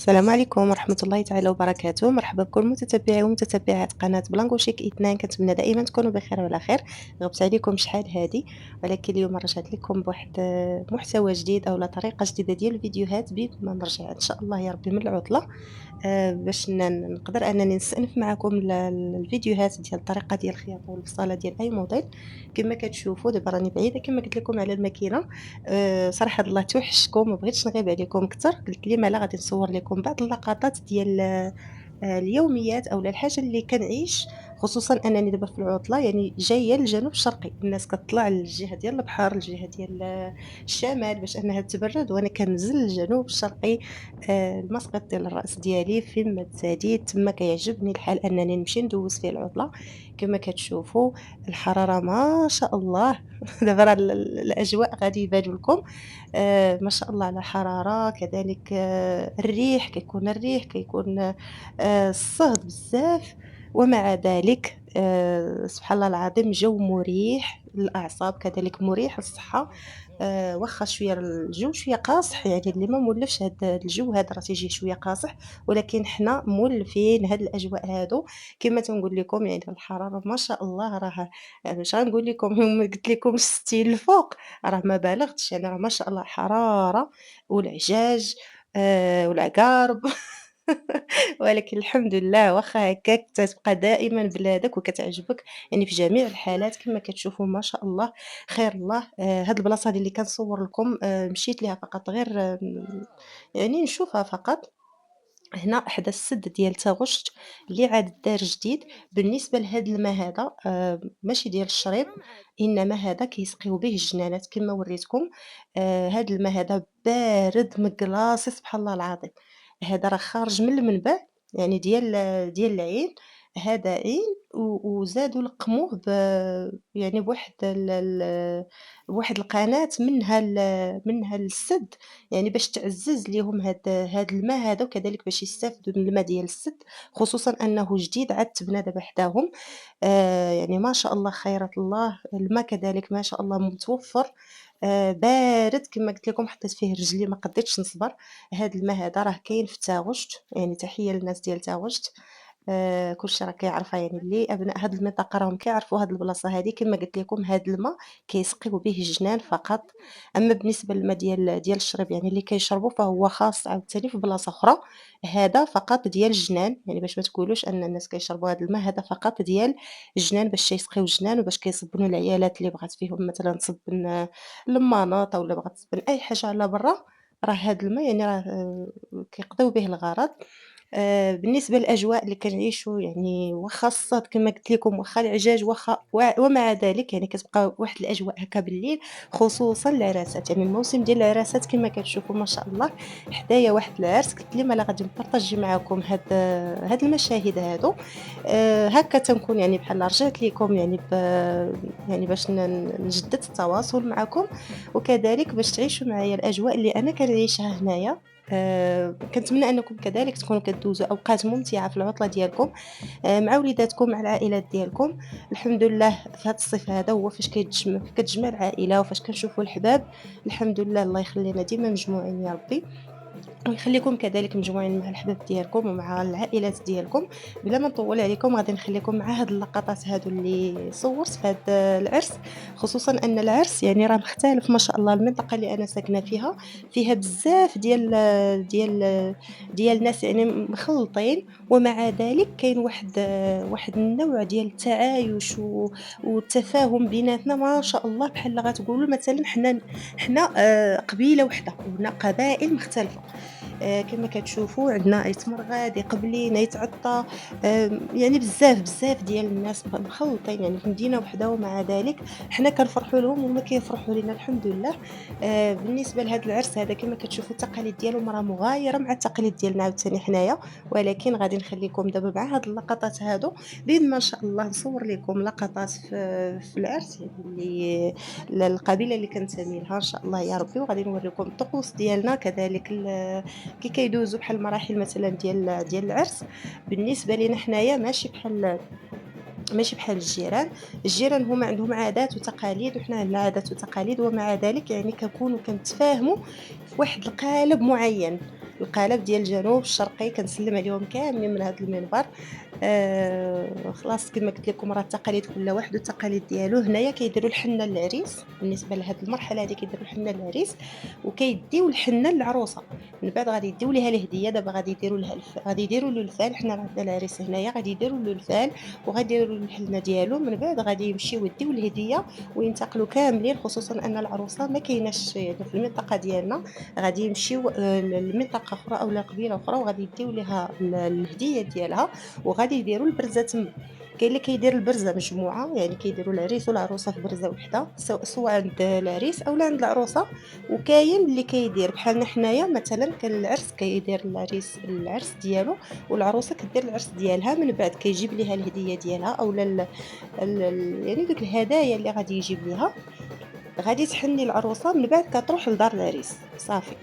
السلام عليكم ورحمة الله تعالى وبركاته، مرحبا بكل متتبعي ومتتبعات قناة بلانكوشيك إثنان، كنتمنى دائما تكونوا بخير وعلى خير. غبت عليكم شحال هادي، ولكن اليوم رجعت لكم بواحد محتوى جديد أو طريقة جديدة ديال الفيديوهات بيد ما نرجع إن شاء الله يا ربي من العطلة. باش نقدر أنني نستأنف معكم الفيديوهات ديال الطريقة ديال الخياطة والبصالة ديال أي موديل. كما كتشوفوا دابا راني بعيدة كما قلت لكم على الماكينة. صراحة الله توحشتكم، ما بغيتش نغيب عليكم أكتر، قلت لي مالا غادي نصور لكم بعض اللقطات ديال اليوميات أولا الحاجة اللي كنعيش، خصوصًا أنني دابا في العطلة يعني جاية للجنوب الشرقي، الناس كتطلع للجهة ديال البحر، الجهة ديال الشمال باش أنها تبرد، وأنا كنزل للجنوب الشرقي. المسقط ديال الرأس ديالي فين ما تزاديت تما كيعجبني الحال أنني نمشي ندوز فيه العطلة. كما كتشوفوا الحرارة ما شاء الله دابا راه الأجواء غادي يبانوا لكم. ما شاء الله على الحرارة، كذلك الريح كيكون الصهد بزاف، ومع ذلك سبحان الله العظيم جو مريح للأعصاب، كذلك مريح للصحة. واخا شوية الجو شوية قاصح، يعني اللي ما مولفش هاد الجو هذا راه تيجيه شوية قاصح، ولكن حنا مولفين هاد الأجواء هادو. كما تنقول لكم يعني الحرارة ما شاء الله راه اش غنقول لكم قلت لكمش 60 الفوق، راه ما بالغتش، يعني راه ما شاء الله حرارة والعجاج والعقارب ولكن الحمد لله واخا هكاك تتبقى دائمًا بلادك وكتعجبك، يعني في جميع الحالات كما كتشوفوا ما شاء الله خير الله. هاد البلاصة هادي اللي كنصور لكم مشيت ليها فقط غير يعني نشوفها فقط. هنا حدا السد ديال تاغوشت اللي عاد دار جديد. بالنسبة لهاد الماء هذا ماشي ديال الشريب، إنما هذا كيسقيو به الجنانات كما وريتكم. هاد الماء هذا بارد مكلاصي سبحان الله العظيم. هذا راه خارج من المنبع، يعني ديال العين. هذا عين وزادوا لقموه يعني بواحد بواحد القناة منها السد، يعني باش تعزّز ليهم هاد الماء هذا، وكذلك باش يستافدوا من الماء ديال السد، خصوصًا أنه جديد عاد تبنى دابا حداهم. يعني ما شاء الله خيرات الله، الماء كذلك ما شاء الله متوفّر. بارد كما قلت لكم حطيت فيه رجلي ما قديتش نصبر. هاد الماء هذا راه كاين في تاغوشت، يعني تحية للناس ديال تاغوشت. كلشي راه كيعرفها، يعني اللي أبناء هاد المنطقة راهم كيعرفوا هاد البلاصة هادي. كما قلت لكم هاد الماء كيسقيو به الجنان فقط. أما بالنسبة للماء ديال الشرب يعني اللي كيشربوا فهو خاص عاوتاني في بلاصة أخرى. هذا فقط ديال الجنان، يعني باش ما تقولوش أن الناس كيشربوا هذا الماء، هذا فقط ديال الجنان باش يسقيو الجنان وباش كيصبنوا العيالات اللي بغات فيهم مثلًا تصبن المناط أولا بغات تصبن أي حاجة على برا. راه هاد الماء يعني راه كيقضيو به الغرض. بالنسبة للأجواء اللي كنعيشوا يعني واخا الصهد كما قلت لكم، واخا العجاج، واخا ومع ذلك يعني كتبقى واحد الأجواء هكا بالليل، خصوصًا العراسات، يعني الموسم ديال العراسات كما كتشوفوا ما شاء الله. حدايا واحد العرس قلت لي مالا غادي نبارطاجي معاكم هاد المشاهد هادو. هكا تنكون يعني بحال رجعت ليكم يعني يعني باش نجدد التواصل معكم، وكذلك باش تعيشوا معايا الأجواء اللي أنا كنعيشها هنايا. كنتمنى أنكم كذلك تكونوا كدوزوا أوقات ممتعة في العطلة ديالكم مع وليداتكم، مع العائلات ديالكم. الحمد لله في هذا الصيف هذا هو فاش كتجمع العائلة وفاش كنشوفوا الحباب. الحمد لله الله يخلينا ديما مجموعين يا ربي، ويخليكم كذلك مجموعين مع الأحباب ديالكم ومع العائلات ديالكم. بلا ما نطول عليكم غادي نخليكم مع هاد اللقطات هادو اللي صورت في هاد العرس، خصوصا ان العرس يعني راه مختلف ما شاء الله. المنطقه اللي انا ساكنه فيها بزاف ديال الناس يعني مخلطين، ومع ذلك كاين واحد النوع ديال التعايش والتفاهم بيناتنا ما شاء الله، بحال غتقولوا مثلا حنا قبيله وحده وهنا قبائل مختلفه. كما كتشوفوا عندنا أيت مرغاد، قبلين، أيت عطا. يعني بزاف ديال الناس مخلطين يعني في مدينة وحدة، ومع ذلك حنا كنفرحوا لهم وهما كيفرحوا لينا الحمد لله. بالنسبة لهذا العرس هذا كما كتشوفوا التقاليد ديالهم راه مغايرة مع التقاليد ديالنا عاوتاني حنايا، ولكن غادي نخليكم دابا مع هاد اللقطات هادو بإذن ما شاء الله نصور لكم لقطات في العرس يعني اللي القبيلة اللي كنتمي لها إن شاء الله يا ربي، وغادي نوريكم الطقوس ديالنا كذلك كي كيدوزوا بحال المراحل مثلًا ديال العرس. بالنسبة لينا حنايا ماشي بحال الجيران هما عندهم عادات وتقاليد وحنا عندنا عادات وتقاليد، ومع ذلك يعني كنكونوا كنتفاهموا في واحد القالب معيّن. القالب ديال الجنوب الشرقي كنسلّم عليهم كاملين من هذا المنبر. خلاص كما قلت لكم راه التقاليد كل واحد والتقاليد ديالو. هنايا كيديروا الحنة للعريس، بالنسبة لهاد المرحلة هادي كيديروا الحنة للعريس، وكيديو الحنة للعروسة. من بعد غادي يديو ليها الهدية. دابا غادي يديروا لها غادي يديروا له الفال. حنا راه عندنا العريس هنايا غادي يديروا له الفال وغادي يديروا له الحنة ديالو. من بعد غادي يمشيو يديو الهدية وينتقلوا كاملين، خصوصًا أن العروسة ما كايناش يعني في المنطقة ديالنا. غادي يمشيو لمنطقة أخرى أولا قبيلة أخرى وغادي يديو ليها الهدية ديالها وغادي يديروا البرزة تما. كاين اللي كيدير البرزة مجموعة، يعني كيديروا العريس والعروسة في برزة وحدة سواء عند العريس أولا عند العروسة. وكاين اللي كيدير بحالنا حنايا مثلًا كان العرس كيدير العريس العرس ديالو والعروسة كدير العرس ديالها. من بعد كيجيب ليها الهدية ديالها أولا يعني دوك الهدايا اللي غادي يجيب ليها. غادي تحني العروسة من بعد كتروح لدار العريس صافي.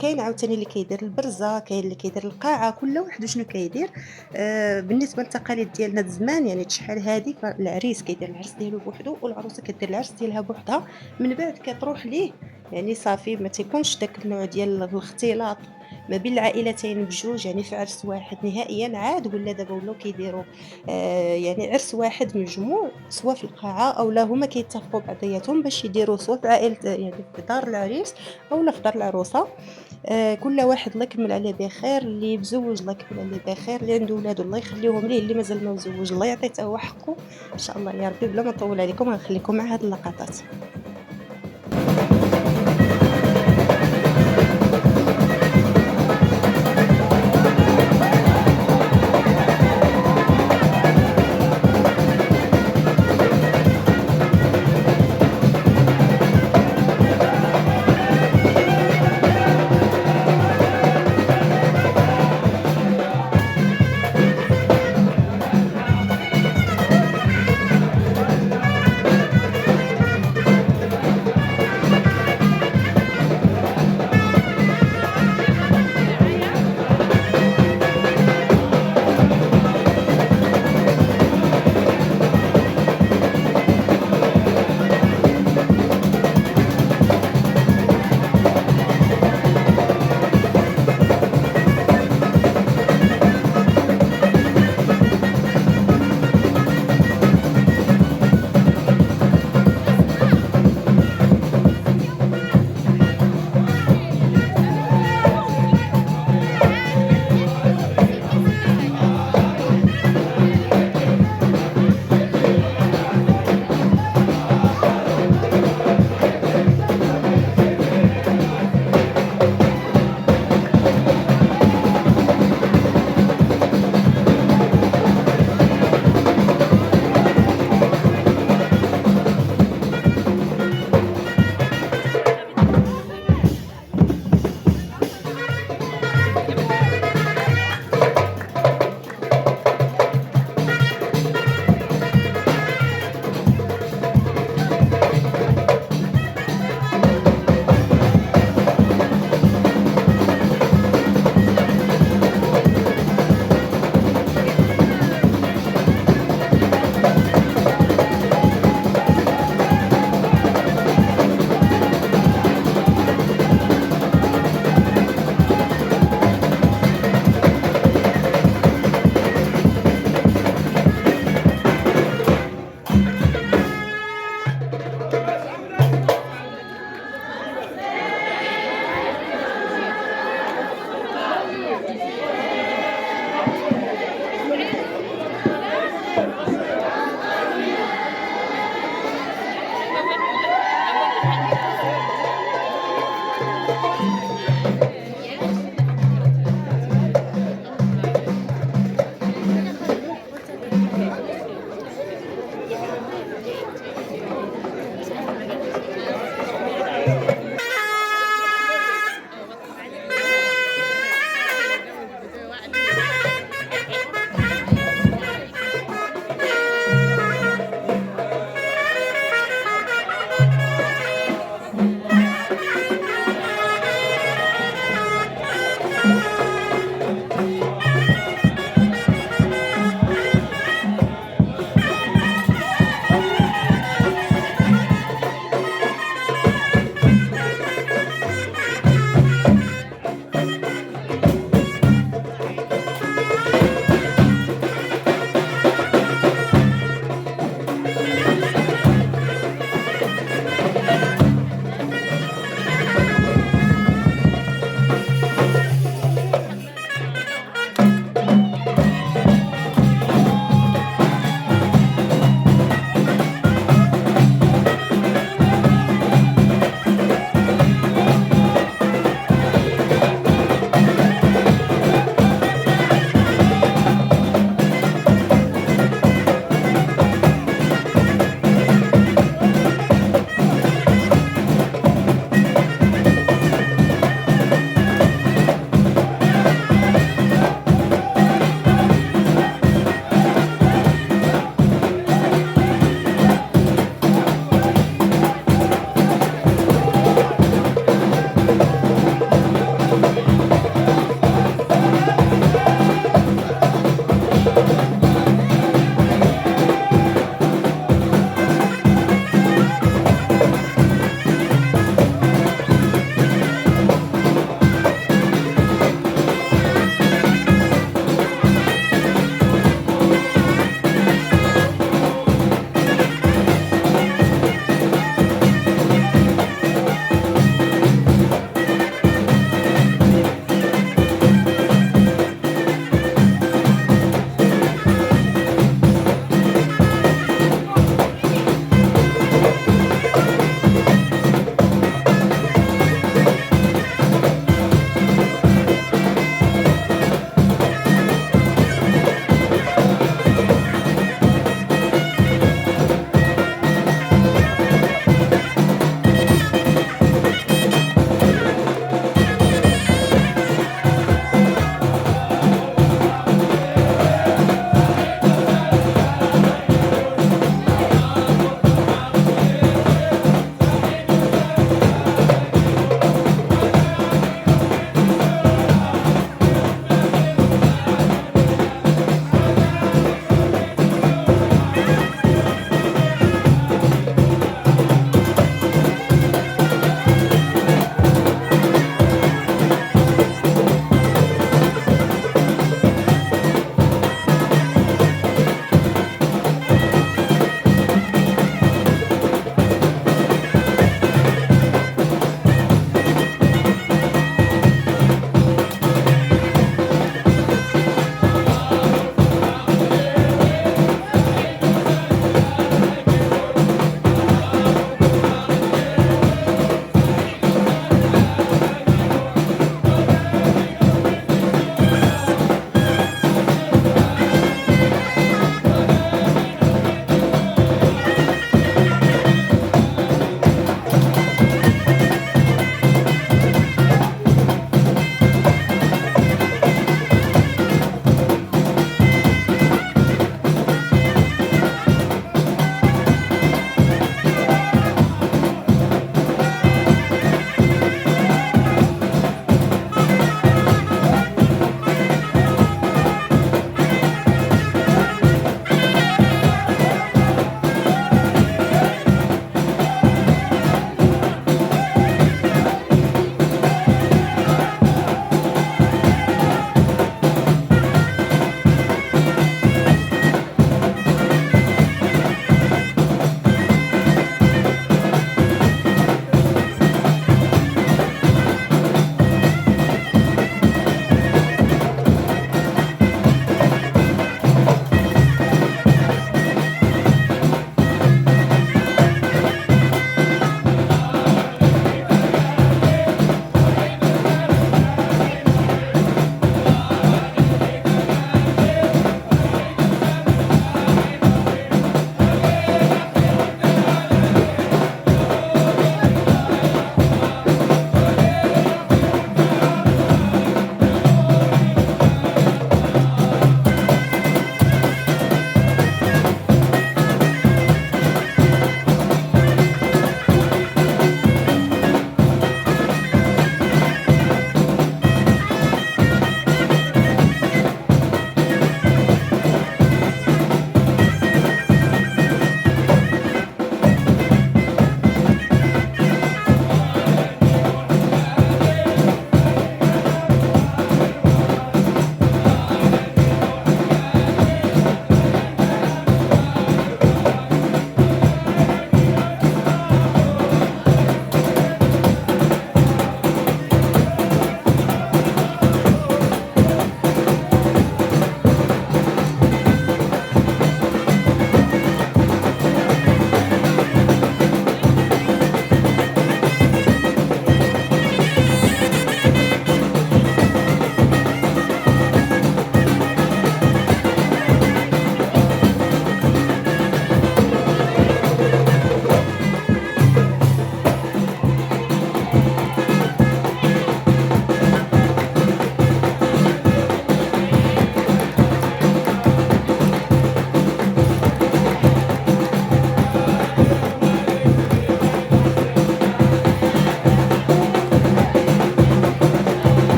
كاين عاوتاني اللي كيدير البرزة، كاين اللي كيدير القاعة، كل واحد وشنو كيدير. بالنسبة للتقاليد ديالنا د زمان يعني شحال هادي العريس كيدير العرس ديالو بوحدو والعروسة كدير العرس ديالها بوحدها. من بعد كتروح ليه يعني صافي ما تيكونش داك النوع ديال الاختلاط ما بين العائلتين بجوج يعني في عرس واحد نهائيًا. عاد ولا دابا ولاو كيديروا يعني عرس واحد مجموع سوا في القاعة أولا هُما كيتفقوا بعضياتهم باش يديروا سوا في عائلة يعني في دار العريس أولا في دار العروسة. كل واحد الله يكمل عليه بخير. اللي مزوج الله يكمل عليه بخير، اللي عنده ولاد الله يخليهم ليه، اللي مازال ما مزوج الله يعطيه حتى هو حقه. إن شاء الله يا ربي. بلا ما نطول عليكم غنخليكم مع هاد اللقطات.